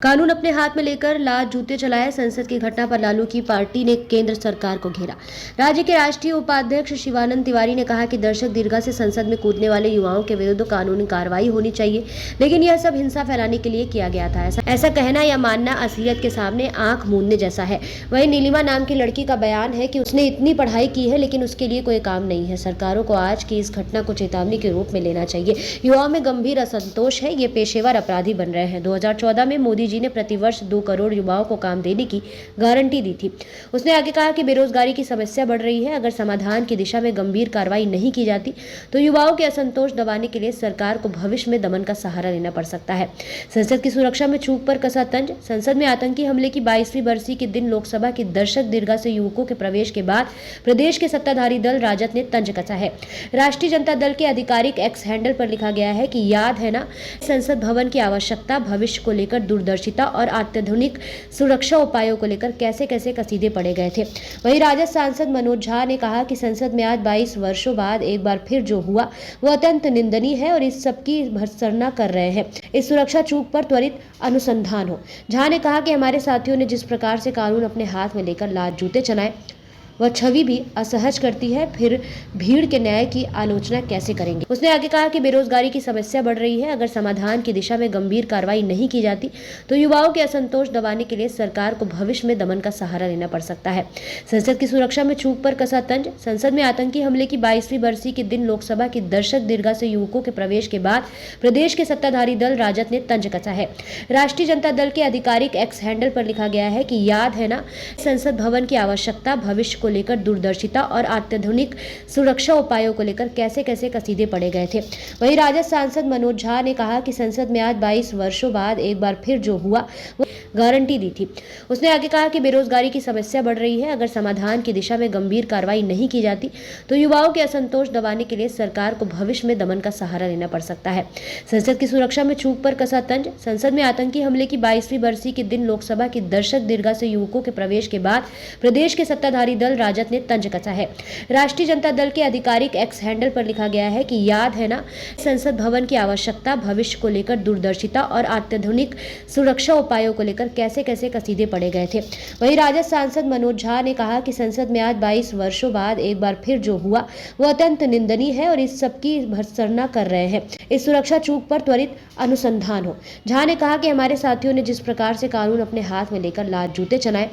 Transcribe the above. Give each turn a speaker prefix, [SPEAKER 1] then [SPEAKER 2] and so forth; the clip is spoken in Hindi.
[SPEAKER 1] कानून अपने हाथ में लेकर लात जूते चलाए। संसद की घटना पर लालू की पार्टी ने केंद्र सरकार को घेरा। राज्य के राष्ट्रीय उपाध्यक्ष शिवानंद तिवारी ने कहा कि दर्शक दीर्घा से संसद में कूदने वाले युवाओं के विरुद्ध कानूनी कार्रवाई होनी चाहिए, लेकिन यह सब हिंसा फैलाने के लिए किया गया था। ऐसा कहना या मानना असलियत के सामने आंख मूंदने जैसा है। वहीं नीलिमा नाम की लड़की का बयान है कि उसने इतनी पढ़ाई की है लेकिन उसके लिए कोई काम नहीं है। सरकारों को आज की इस घटना को चेतावनी के रूप में लेना चाहिए। युवाओं में गंभीर असंतोष है, ये पेशेवर अपराधी बन रहे हैं। 2014 में मोदी जी ने प्रतिवर्ष 2 करोड़ युवाओं को काम देने की गारंटी दी थी। उसने आगे कहा कि बेरोजगारी की समस्या बढ़ रही है। अगर समाधान की दिशा में गंभीर कार्रवाई नहीं की जाती तो युवाओं के असंतोष दबाने के लिए सरकार को भविष्य में दमन का सहारा लेना पड़ सकता है। संसद की सुरक्षा में चूक पर कसा तंज। संसद में आतंकी हमले की 22वीं बरसी के दिन लोकसभा की दर्शक दीर्घा से युवकों के प्रवेश के बाद प्रदेश के सत्ताधारी दल राजद ने तंज कसा है। राष्ट्रीय जनता दल के आधिकारिक एक्स हैंडल पर लिखा गया है कि याद है ना, संसद भवन की आवश्यकता, भविष्य को लेकर दूरदर्शिता और अत्याधुनिक सुरक्षा उपायों को लेकर कैसे कैसे कसीदे पड़े गए थे। वहीं राजद सांसद मनोज झा ने कहा कि संसद में आज 22 वर्षों बाद एक बार फिर जो हुआ वो अत्यंत निंदनीय है और इस सबकी भर्त्सना कर रहे हैं। इस सुरक्षा चूक पर त्वरित अनुसंधान हो। झा ने कहा कि हमारे साथियों ने जिस प्रकार से कानून अपने हाथ में लेकर लात जूते चलाए वह छवि भी असहज करती है, फिर भीड़ के न्याय की आलोचना कैसे करेंगे। उसने आगे कहा कि बेरोजगारी की समस्या बढ़ रही है। अगर समाधान की दिशा में गंभीर कार्रवाई नहीं की जाती तो युवाओं के असंतोष दबाने के लिए सरकार को भविष्य में दमन का सहारा लेना पड़ सकता है। संसद की सुरक्षा में चूक पर कसा तंज। संसद में आतंकी हमले की 22वीं बरसी के दिन लोकसभा की दर्शक दीर्घा से युवकों के प्रवेश के बाद प्रदेश के सत्ताधारी दल राजद ने तंज कसा है। राष्ट्रीय जनता दल के आधिकारिक एक्स हैंडल पर लिखा गया है कि याद है ना, संसद भवन की आवश्यकता, भविष्य लेकर दूरदर्शिता और अत्याधुनिक सुरक्षा उपायों को लेकर कैसे कैसे कसीदे पड़े गए थे। वहीं राजद सांसद मनोज झा ने कहा कि संसद में आज 22 वर्षों बाद एक बार फिर जो हुआ वो गारंटी दी थी। उसने आगे कहा कि बेरोजगारी की समस्या बढ़ रही है। अगर समाधान की दिशा में गंभीर कार्रवाई नहीं की जाती तो युवाओं के असंतोष दबाने के लिए सरकार को भविष्य में दमन का सहारा लेना पड़ सकता है। संसद की सुरक्षा में चूक पर कसा तंज। संसद में आतंकी हमले की 22वीं बरसी के दिन लोकसभा की दर्शक दीर्घा से युवकों के प्रवेश के बाद प्रदेश के सत्ताधारी दल राजद ने तंज कसा है। राष्ट्रीय जनता दल के आधिकारिक एक्स हैंडल पर लिखा गया है कि याद है ना, संसद भवन की आवश्यकता, भविष्य को लेकर दूरदर्शिता और अत्याधुनिक सुरक्षा उपायों को लेकर कैसे कैसे कसीदे पड़े गए थे। वहीं राजद सांसद मनोज झा ने कहा कि संसद में आज 22 वर्षों बाद एक बार फिर जो हुआ वो अत्यंत निंदनीय है और इस सबकी भर्त्सना कर रहे हैं। इस सुरक्षा चूक पर त्वरित अनुसंधान हो। झा ने कहा कि हमारे साथियों ने जिस प्रकार से कानून अपने हाथ में लेकर लात जूते चलाए